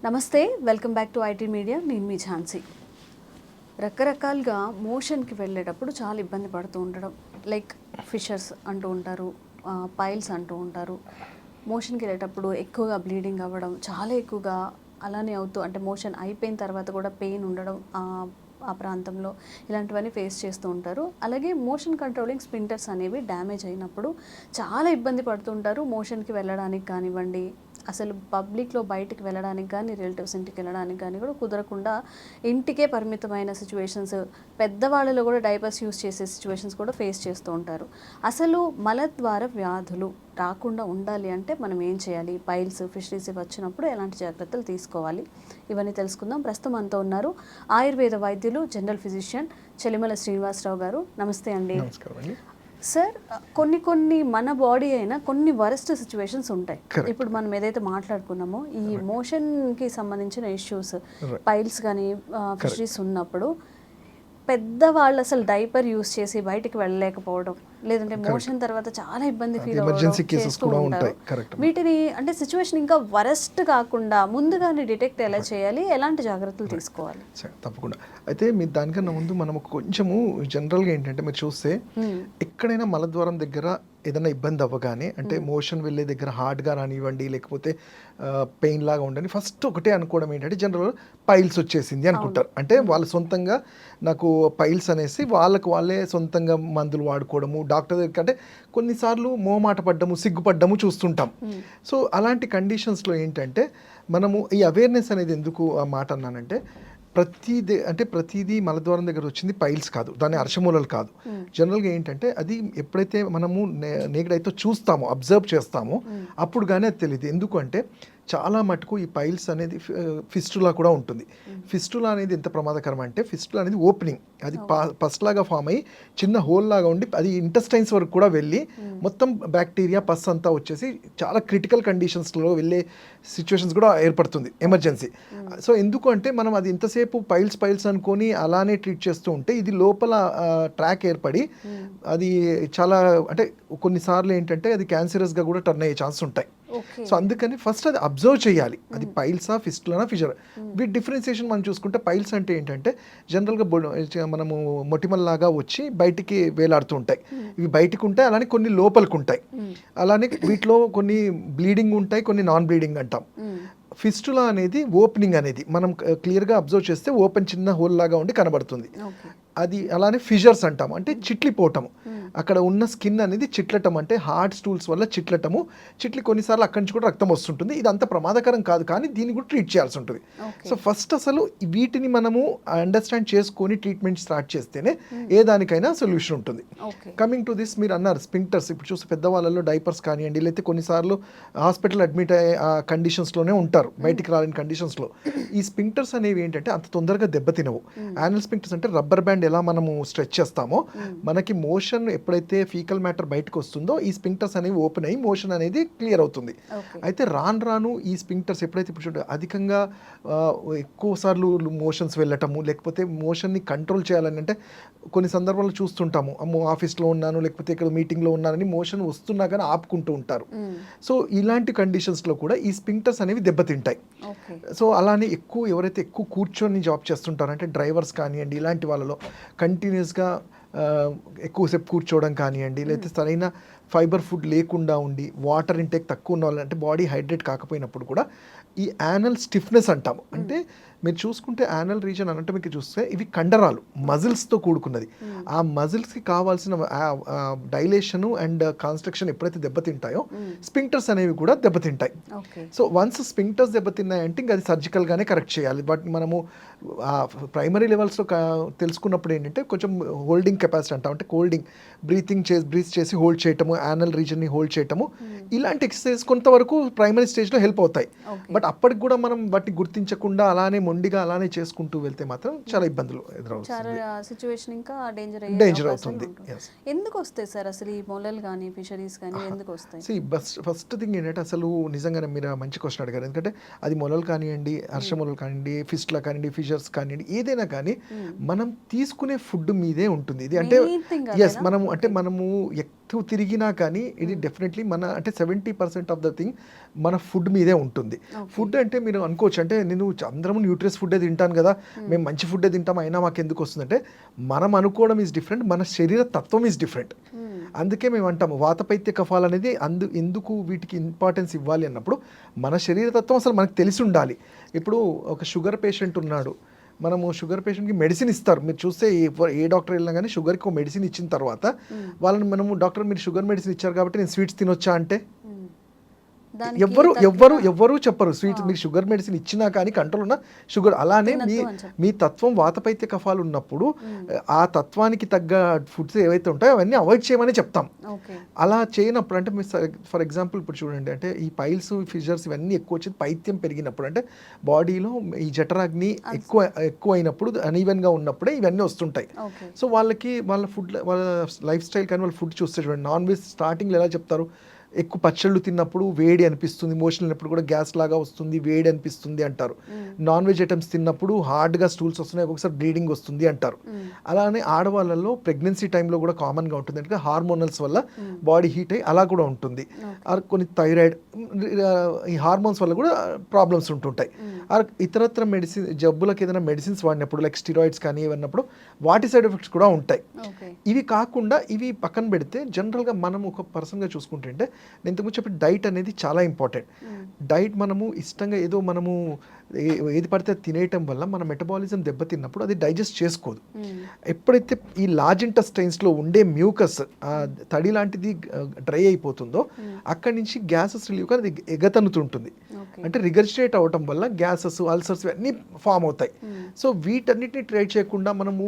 నమస్తే, welcome back to IT media. నేను మీ ఝాన్సీ. రకరకాలుగా మోషన్కి వెళ్ళేటప్పుడు చాలా ఇబ్బంది పడుతూ ఉండడం, లైక్ ఫిషర్స్ అంటూ ఉంటారు, పైల్స్ అంటూ ఉంటారు. మోషన్కి వెళ్ళేటప్పుడు ఎక్కువగా బ్లీడింగ్ అవ్వడం, చాలా ఎక్కువగా అలానే అవుతూ, అంటే మోషన్ అయిపోయిన తర్వాత కూడా పెయిన్ ఉండడం ఆ ప్రాంతంలో, ఇలాంటివన్నీ ఫేస్ చేస్తూ ఉంటారు. అలాగే మోషన్ కంట్రోలింగ్ స్పింటర్స్ అనేవి డ్యామేజ్ అయినప్పుడు చాలా ఇబ్బంది పడుతుంటారు. మోషన్కి వెళ్ళడానికి కానివ్వండి, అసలు పబ్లిక్లో బయటికి వెళ్ళడానికి కానీ, రిలేటివ్స్ ఇంటికి వెళ్ళడానికి కానీ కూడా కుదరకుండా ఇంటికే పరిమితమైన సిచ్యువేషన్స్, పెద్దవాళ్ళలో కూడా డైపర్స్ యూస్ చేసే సిచ్యువేషన్స్ కూడా ఫేస్ చేస్తూ ఉంటారు. అసలు మలద్వార వ్యాధులు రాకుండా ఉండాలి అంటే మనం ఏం చేయాలి? పైల్స్, ఫిషరీస్ వచ్చినప్పుడు ఎలాంటి జాగ్రత్తలు తీసుకోవాలి? ఇవన్నీ తెలుసుకుందాం. ప్రస్తుతం మనతో ఉన్నారు ఆయుర్వేద వైద్యులు, జనరల్ ఫిజిషియన్ చెలిమల శ్రీనివాసరావు గారు. నమస్తే అండి. నమస్కారం అండి. సార్, కొన్ని మన బాడీ అయినా కొన్ని వరస్ట్ సిచ్యువేషన్స్ ఉంటాయి. ఇప్పుడు మనం ఏదైతే మాట్లాడుకున్నామో ఈ మోషన్కి సంబంధించిన ఇష్యూస్, పైల్స్ కానీ ఫిషరీస్ ఉన్నప్పుడు పెద్దవాళ్ళు అసలు డైపర్ యూస్ చేసి బయటికి వెళ్ళలేకపోవడం, లేదంటే మోషన్ తర్వాత చాలా ఇబ్బంది ఫీల్ అవ్వడం, వీటిని అంటే సిచ్యువేషన్ ఇంకా వరస్ట్ కాకుండా ముందుగానే డిటెక్ట్ ఎలా చేయాలి, ఎలాంటి జాగ్రత్తలు తీసుకోవాలి? తప్పకుండా. అయితే మీరు దానికన్నా ముందు మనం కొంచెము జనరల్గా ఏంటంటే మీరు చూస్తే ఎక్కడైనా మలద్వారం దగ్గర ఏదైనా ఇబ్బంది అవ్వగానే, అంటే మోషన్ వెళ్ళే దగ్గర హార్డ్గా రానివ్వండి, లేకపోతే పెయిన్ లాగా ఉండండి, ఫస్ట్ ఒకటే అనుకోవడం ఏంటంటే జనరల్ పైల్స్ వచ్చేసింది అనుకుంటారు. అంటే వాళ్ళు సొంతంగా నాకు పైల్స్ అనేసి వాళ్ళే సొంతంగా మందులు వాడుకోవడము, డాక్టర్ దగ్గర అంటే కొన్నిసార్లు మోమాట పడ్డము, సిగ్గుపడ్డము చూస్తుంటాం. సో అలాంటి కండిషన్స్లో ఏంటంటే మనము ఈ అవేర్నెస్ అనేది ఎందుకు ఆ మాట అన్నానంటే, ప్రతిదీ మలద్వారం దగ్గర వచ్చింది పైల్స్ కాదు, దాని అర్షమూలలు కాదు. జనరల్గా ఏంటంటే అది ఎప్పుడైతే మనము నేగడైతే చూస్తామో, అబ్జర్వ్ చేస్తామో అప్పుడు కానీ అది తెలియదు. ఎందుకంటే చాలా మటుకు ఈ పైల్స్ అనేది ఫిస్టులా కూడా ఉంటుంది. ఫిస్టులా అనేది ఎంత ప్రమాదకరం అంటే, ఫిస్టులా అనేది ఓపెనింగ్, అది పస్ లాగా ఫామ్ అయ్యి చిన్న హోల్ లాగా ఉండి అది ఇంటెస్టైన్స్ వరకు కూడా వెళ్ళి మొత్తం బ్యాక్టీరియా పస్ అంతా వచ్చేసి చాలా క్రిటికల్ కండిషన్స్లో వెళ్ళే సిచ్యువేషన్స్ కూడా ఏర్పడుతుంది, ఎమర్జెన్సీ. సో ఎందుకు అంటే మనం అది ఇంతసేపు పైల్స్ అనుకొని అలానే ట్రీట్ చేస్తూ ఉంటే ఇది లోపల ట్రాక్ ఏర్పడి అది చాలా అంటే కొన్నిసార్లు ఏంటంటే అది క్యాన్సరస్గా కూడా టర్న్ అయ్యే ఛాన్స్ ఉంటాయి. సో అందుకని ఫస్ట్ అది అబ్జర్వ్ చేయాలి, అది పైల్సా ఫిస్టులానా ఫిషర్. వీటి డిఫరెన్సియేషన్ మనం చూసుకుంటే పైల్స్ అంటే ఏంటంటే జనరల్గా మనము మొటిమల్లాగా వచ్చి బయటికి వేలాడుతూ ఉంటాయి. ఇవి బయటికి ఉంటాయి, అలానే కొన్ని లోపలికి ఉంటాయి. అలానే వీటిలో కొన్ని బ్లీడింగ్ ఉంటాయి, కొన్ని నాన్ బ్లీడింగ్ అంటాం. ఫిస్టులా అనేది ఓపెనింగ్ అనేది మనం క్లియర్గా అబ్జర్వ్ చేస్తే ఓపెన్ చిన్న హోల్ లాగా ఉండి కనబడుతుంది. అది అలానే ఫిషర్స్ అంటాము, అంటే చిట్లిపోవటము, అక్కడ ఉన్న స్కిన్ అనేది చిట్లటం, అంటే హార్డ్ స్టూల్స్ వల్ల చిట్లి కొన్నిసార్లు అక్కడి నుంచి కూడా రక్తం వస్తుంటుంది. ఇది అంత ప్రమాదకరం కాదు, కానీ దీన్ని కూడా ట్రీట్ చేయాల్సి ఉంటుంది. సో ఫస్ట్ అసలు వీటిని మనము అండర్స్టాండ్ చేసుకొని ట్రీట్మెంట్ స్టార్ట్ చేస్తేనే ఏ దానికైనా సొల్యూషన్ ఉంటుంది. కమింగ్ టు దిస్, మీరు అన్నారు స్పింక్టర్స్. ఇప్పుడు చూస్తే పెద్దవాళ్ళలో డైపర్స్ కానివ్వండి, లేకపోతే కొన్నిసార్లు హాస్పిటల్ అడ్మిట్ అయ్యే కండిషన్స్లోనే ఉంటారు, బయటికి రాలేని కండిషన్స్లో. ఈ స్పింక్టర్స్ అనేవి ఏంటంటే అంత తొందరగా దెబ్బతినవు. యానల్ స్పింక్టర్స్ అంటే రబ్బర్ బ్యాండ్ ఎలా మనము స్ట్రెచ్ చేస్తామో, మనకి మోషన్ ఎప్పుడైతే ఫీకల్ మ్యాటర్ బయటకు వస్తుందో ఈ స్పింక్టర్స్ అనేవి ఓపెన్ అయ్యి మోషన్ అనేది క్లియర్ అవుతుంది. అయితే రాను ఈ స్పింక్టర్స్ ఎప్పుడైతే ఇప్పుడు అధికంగా ఎక్కువసార్లు మోషన్స్ వెళ్ళటము, లేకపోతే మోషన్ని కంట్రోల్ చేయాలని అంటే కొన్ని సందర్భాల్లో చూస్తుంటాము, అమ్మో ఆఫీస్లో ఉన్నాను లేకపోతే ఇక్కడ మీటింగ్లో ఉన్నానని మోషన్ వస్తున్నా కానీ ఆపుకుంటూ ఉంటారు. సో ఇలాంటి కండిషన్స్లో కూడా ఈ స్పింక్టర్స్ అనేవి దెబ్బతింటాయి. సో అలానే ఎవరైతే ఎక్కువ కూర్చొని జాబ్ చేస్తుంటారో, అంటే డ్రైవర్స్ కానివ్వండి, ఇలాంటి వాళ్ళలో కంటిన్యూస్గా ఎక్కువసేపు కూర్చోవడం కానివ్వండి, లేకపోతే సరైన ఫైబర్ ఫుడ్ లేకుండా ఉండి వాటర్ ఇంటేక్ తక్కువ ఉన్న వాళ్ళు, అంటే బాడీ హైడ్రేట్ కాకపోయినప్పుడు కూడా ఈ యానల్ స్టిఫ్నెస్ అంటాము. అంటే మీరు చూసుకుంటే యానల్ రీజన్ అనాటమీకి చూస్తే ఇవి కండరాలు, మజిల్స్తో కూడుకున్నది. ఆ మజిల్స్కి కావాల్సిన డైలేషన్ అండ్ కాన్స్ట్రక్షన్ ఎప్పుడైతే దెబ్బతింటాయో స్పింక్టర్స్ అనేవి కూడా దెబ్బతింటాయి. సో వన్స్ స్పింక్టర్స్ దెబ్బతిన్నాయంటే ఇంకా అది సర్జికల్గానే కరెక్ట్ చేయాలి. బట్ మనము ప్రైమరీ లెవెల్స్లో తెలుసుకున్నప్పుడు ఏంటంటే కొంచెం హోల్డింగ్ కెపాసిటీ అంటాం, అంటే బ్రీత్ చేసి హోల్డ్ చేయటము, యానల్ రీజన్ని హోల్డ్ చేయటము, ఇలాంటి ఎక్సర్సైజ్ కొంతవరకు ప్రైమరీ స్టేజ్లో హెల్ప్ అవుతాయి. బట్ అప్పటికి కూడా మనం వాటిని గుర్తించకుండా అలానే మొండిగా అలానే చేసుకుంటూ వెళ్తే మాత్రం చాలా ఇబ్బందులు డేంజర్ అవుతుంది. ఎందుకు వస్తాయి సార్ అసలు ఈ మొలలు కానీ ఫిషరీస్ కానీ ఎందుకు వస్తాయి? ఫస్ట్ థింగ్ ఏంటంటే అసలు నిజంగానే మీరు మంచి క్వశ్చన్ అడిగారు. ఎందుకంటే అది మొలలు కానివ్వండి, హర్షమొలలు కానివ్వండి, ఫిస్ట్లా కానివ్వండి, ఫిషర్స్ కానివ్వండి, ఏదైనా కానీ మనం తీసుకునే ఫుడ్ మీదే ఉంటుంది. ఇది అంటే మనము తిరిగినా కానీ ఇది డెఫినెట్లీ మన అంటే 70% ఆఫ్ ద థింగ్ మన ఫుడ్ మీదే ఉంటుంది. ఫుడ్ అంటే మీరు అనుకోవచ్చు అంటే నేను అందరం న్యూట్రియస్ ఫుడ్డే తింటాను కదా, మేము మంచి ఫుడ్డే తింటాం అయినా మాకు ఎందుకు వస్తుందంటే మనం అనుకోవడం ఈజ్ డిఫరెంట్, మన శరీర తత్వం ఈజ్ డిఫరెంట్. అందుకే మేము అంటాము వాతపైత్య కఫాలు అనేది ఎందుకు వీటికి ఇంపార్టెన్స్ ఇవ్వాలి అన్నప్పుడు మన శరీర తత్వం అసలు మనకు తెలిసి ఉండాలి. ఇప్పుడు ఒక షుగర్ పేషెంట్ ఉన్నాడు, మనము షుగర్ పేషెంట్కి మెడిసిన్ ఇస్తారు. మీరు చూస్తే ఏ డాక్టర్ వెళ్ళినా కానీ షుగర్కి ఒక మెడిసిన్ ఇచ్చిన తర్వాత వాళ్ళని మనము డాక్టర్ మీరు షుగర్ మెడిసిన్ ఇచ్చారు కాబట్టి నేను స్వీట్స్ తినొచ్చా అంటే ఎవ్వరు చెప్పరు. స్వీట్స్ మీరు షుగర్ మెడిసిన్ ఇచ్చినా కానీ కంట్రోల్ ఉన్న షుగర్. అలానే మీ తత్వం వాతపైత్య కఫాలు ఉన్నప్పుడు ఆ తత్వానికి తగ్గ ఫుడ్స్ ఏవైతే ఉంటాయో అవన్నీ అవాయిడ్ చేయమని చెప్తాం. అలా చేయనప్పుడు అంటే మీరు ఫర్ ఎగ్జాంపుల్ ఇప్పుడు చూడండి, అంటే ఈ పైల్స్ ఫిషర్స్ ఇవన్నీ ఎక్కువ వచ్చేది పైత్యం పెరిగినప్పుడు, అంటే బాడీలో ఈ జఠరాగ్ని ఎక్కువ అయినప్పుడు అన్ఈవెన్గా ఉన్నప్పుడే ఇవన్నీ వస్తుంటాయి. సో వాళ్ళ ఫుడ్ వాళ్ళ లైఫ్ స్టైల్ కానీ వాళ్ళ ఫుడ్ చూస్తే చూడండి, నాన్ వెజ్ స్టార్టింగ్లో ఎలా చెప్తారు, ఎక్కువ పచ్చళ్ళు తిన్నప్పుడు వేడి అనిపిస్తుంది, మోషన్ అయినప్పుడు కూడా గ్యాస్ లాగా వస్తుంది, వేడి అనిపిస్తుంది అంటారు. నాన్ వెజ్ ఐటమ్స్ తిన్నప్పుడు హార్డ్గా స్టూల్స్ వస్తున్నాయి, ఒక్కొక్కసారి బ్లీడింగ్ వస్తుంది అంటారు. అలానే ఆడవాళ్ళలో ప్రెగ్నెన్సీ టైంలో కూడా కామన్గా ఉంటుంది, అంటే హార్మోనల్స్ వల్ల బాడీ హీట్ అయ్యి అలా కూడా ఉంటుంది. కొన్ని థైరాయిడ్ ఈ హార్మోన్స్ వల్ల కూడా ప్రాబ్లమ్స్ ఉంటుంటాయి. ఇతరత్ర మెడిసిన్ జబ్బులకు ఏదైనా మెడిసిన్స్ వాడినప్పుడు లైక్ స్టిరాయిడ్స్ కానీ ఇవన్నప్పుడు వాటి సైడ్ ఎఫెక్ట్స్ కూడా ఉంటాయి. ఇవి కాకుండా ఇవి పక్కన పెడితే జనరల్గా మనం ఒక పర్సన్గా చూసుకుంటే నేను ఇంతకుముందు చెప్పిన డైట్ అనేది చాలా ఇంపార్టెంట్. డైట్ మనము ఇష్టంగా ఏదో మనము ఏది పడితే తినేయటం వల్ల మన మెటబాలిజం దెబ్బతిన్నప్పుడు అది డైజెస్ట్ చేసుకోదు. ఎప్పుడైతే ఈ లార్జ్ ఇంటెస్టైన్స్లో ఉండే మ్యూకస్ తడి లాంటిది డ్రై అయిపోతుందో అక్కడి నుంచి గ్యాసెస్ రిలీవ్ అది ఎగతన్నుతుంటుంది. అంటే రిగర్జినేట్ అవ్వటం వల్ల గ్యాసెస్ అల్సర్స్ ఇవన్నీ ఫామ్ అవుతాయి. సో వీటన్నిటిని ట్రై చేయకుండా మనము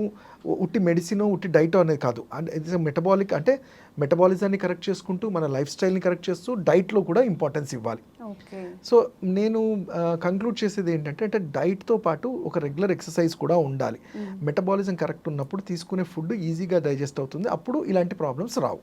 ఉట్టి మెడిసిన్ ఉట్టి డైట్ అనేది కాదు, అంటే మెటబాలిక్ అంటే మెటబాలిజాన్ని కరెక్ట్ చేసుకుంటూ మన లైఫ్ స్టైల్ని కరెక్ట్ చేస్తూ డైట్లో కూడా ఇంపార్టెన్స్ ఇవ్వాలి. సో నేను కంక్లూడ్ చేసేది ఏంటంటే అంటే డైట్తో పాటు ఒక రెగ్యులర్ ఎక్సర్సైజ్ కూడా ఉండాలి. మెటబాలిజం కరెక్ట్ ఉన్నప్పుడు తీసుకునే ఫుడ్ ఈజీగా డైజెస్ట్ అవుతుంది, అప్పుడు ఇలాంటి ప్రాబ్లమ్స్ రావు.